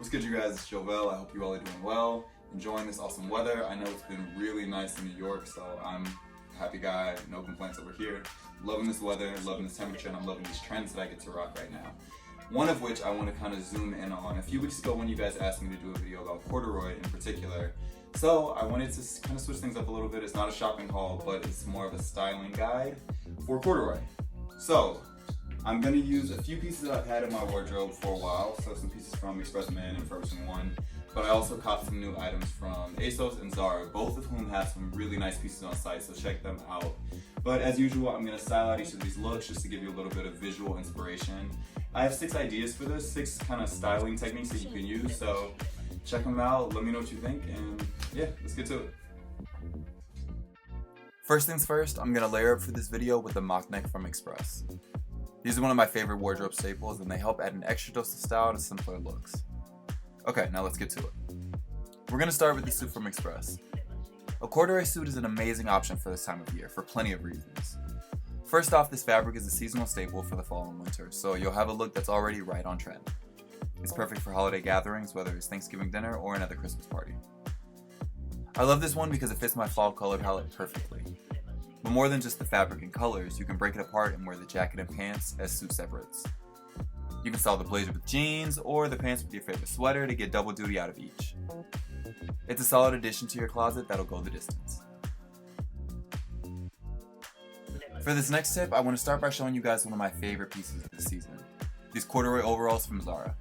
What's good, you guys? It's Jovel. I hope you all are doing well, enjoying this awesome weather. I know it's been really nice in New York, so I'm a happy guy, no complaints over here. Loving this weather, loving this temperature, and I'm loving these trends that I get to rock right now. One of which I want to kind of zoom in on. A few weeks ago when you guys asked me to do a video about corduroy in particular, so I wanted to kind of switch things up a little bit. It's not a shopping haul, but it's more of a styling guide for corduroy. So I'm going to use a few pieces that I've had in my wardrobe for a while, so some pieces from Express Man and Ferguson 1, but I also caught some new items from ASOS and Zara, both of whom have some really nice pieces on site, so check them out. But as usual, I'm going to style out each of these looks just to give you a little bit of visual inspiration. I have 6 ideas for this, 6 kind of styling techniques that you can use, so check them out, let me know what you think, and yeah, let's get to it. First things first, I'm going to layer up for this video with the mock neck from Express. These are one of my favorite wardrobe staples, and they help add an extra dose of style to simpler looks. Okay, now let's get to it. We're going to start with the suit from Express. A corduroy suit is an amazing option for this time of year, for plenty of reasons. First off, this fabric is a seasonal staple for the fall and winter, so you'll have a look that's already right on trend. It's perfect for holiday gatherings, whether it's Thanksgiving dinner or another Christmas party. I love this one because it fits my fall color palette perfectly. But more than just the fabric and colors, you can break it apart and wear the jacket and pants as suit separates. You can style the blazer with jeans or the pants with your favorite sweater to get double duty out of each. It's a solid addition to your closet that'll go the distance. For this next tip, I want to start by showing you guys one of my favorite pieces of the season. These corduroy overalls from Zara.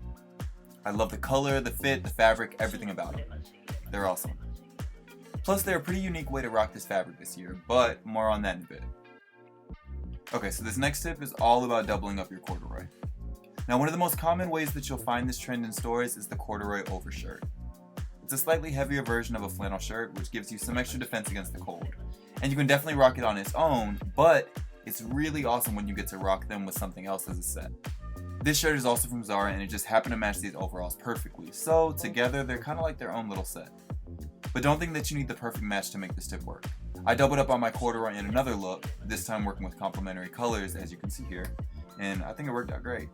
I love the color, the fit, the fabric, everything about them. They're awesome. Plus, they're a pretty unique way to rock this fabric this year, but more on that in a bit. Okay, so this next tip is all about doubling up your corduroy. Now, one of the most common ways that you'll find this trend in stores is the corduroy overshirt. It's a slightly heavier version of a flannel shirt, which gives you some extra defense against the cold. And you can definitely rock it on its own, but it's really awesome when you get to rock them with something else as a set. This shirt is also from Zara, and it just happened to match these overalls perfectly, so together they're kind of like their own little set. But don't think that you need the perfect match to make this tip work. I doubled up on my corduroy in another look, this time working with complementary colors as you can see here, and I think it worked out great.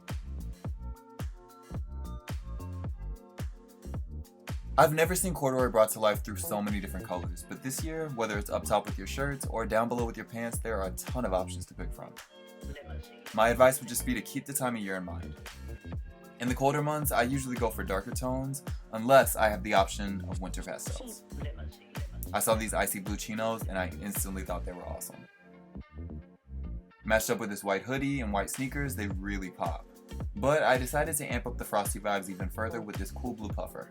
I've never seen corduroy brought to life through so many different colors, but this year, whether it's up top with your shirts or down below with your pants, there are a ton of options to pick from. My advice would just be to keep the time of year in mind. In the colder months, I usually go for darker tones, unless I have the option of winter pastels. I saw these icy blue chinos and I instantly thought they were awesome. Matched up with this white hoodie and white sneakers, they really pop. But I decided to amp up the frosty vibes even further with this cool blue puffer.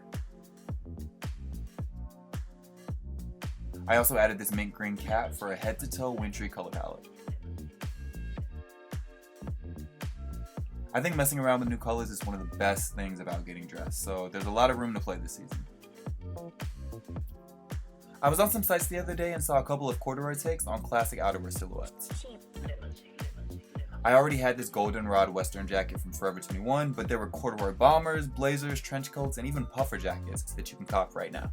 I also added this mint green cap for a head-to-toe wintry color palette. I think messing around with new colors is one of the best things about getting dressed, so there's a lot of room to play this season. I was on some sites the other day and saw a couple of corduroy takes on classic outerwear silhouettes. I already had this goldenrod western jacket from Forever 21, but there were corduroy bombers, blazers, trench coats, and even puffer jackets that you can cop right now.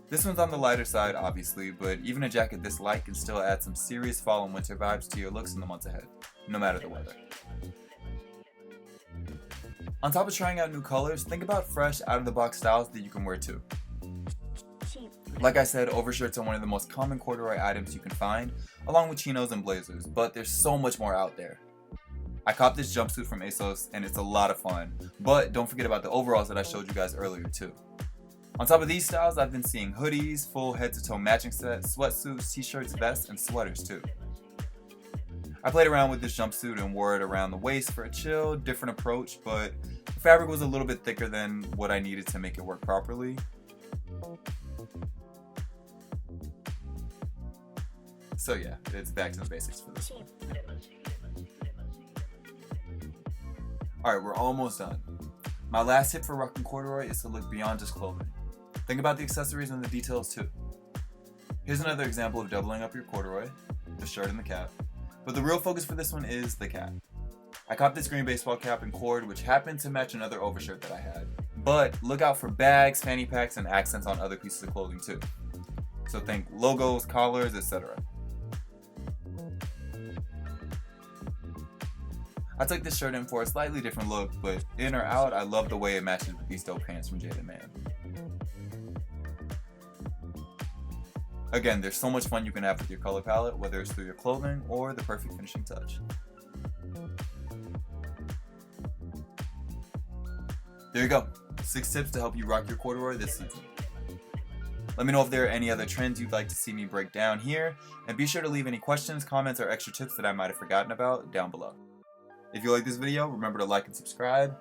This one's on the lighter side, obviously, but even a jacket this light can still add some serious fall and winter vibes to your looks in the months ahead, no matter the weather. On top of trying out new colors, think about fresh, out-of-the-box styles that you can wear too. Like I said, overshirts are one of the most common corduroy items you can find, along with chinos and blazers, but there's so much more out there. I copped this jumpsuit from ASOS, and it's a lot of fun, but don't forget about the overalls that I showed you guys earlier too. On top of these styles, I've been seeing hoodies, full head-to-toe matching sets, sweatsuits, t-shirts, vests, and sweaters too. I played around with this jumpsuit and wore it around the waist for a chill, different approach, but the fabric was a little bit thicker than what I needed to make it work properly. So yeah, it's back to the basics for this one. Alright, we're almost done. My last tip for rocking corduroy is to look beyond just clothing. Think about the accessories and the details too. Here's another example of doubling up your corduroy, the shirt and the cap. But the real focus for this one is the cap. I copped this green baseball cap in cord, which happened to match another overshirt that I had. But look out for bags, fanny packs, and accents on other pieces of clothing too. So think logos, collars, etc. I took this shirt in for a slightly different look, but in or out, I love the way it matches with these dope pants from Jaded Man. Again, there's so much fun you can have with your color palette, whether it's through your clothing or the perfect finishing touch. There you go, 6 tips to help you rock your corduroy this season. Let me know if there are any other trends you'd like to see me break down here, and be sure to leave any questions, comments, or extra tips that I might have forgotten about down below. If you like this video, remember to like and subscribe.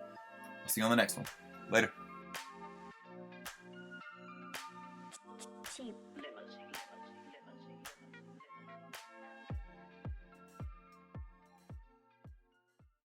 I'll see you on the next one. Later. Cheap.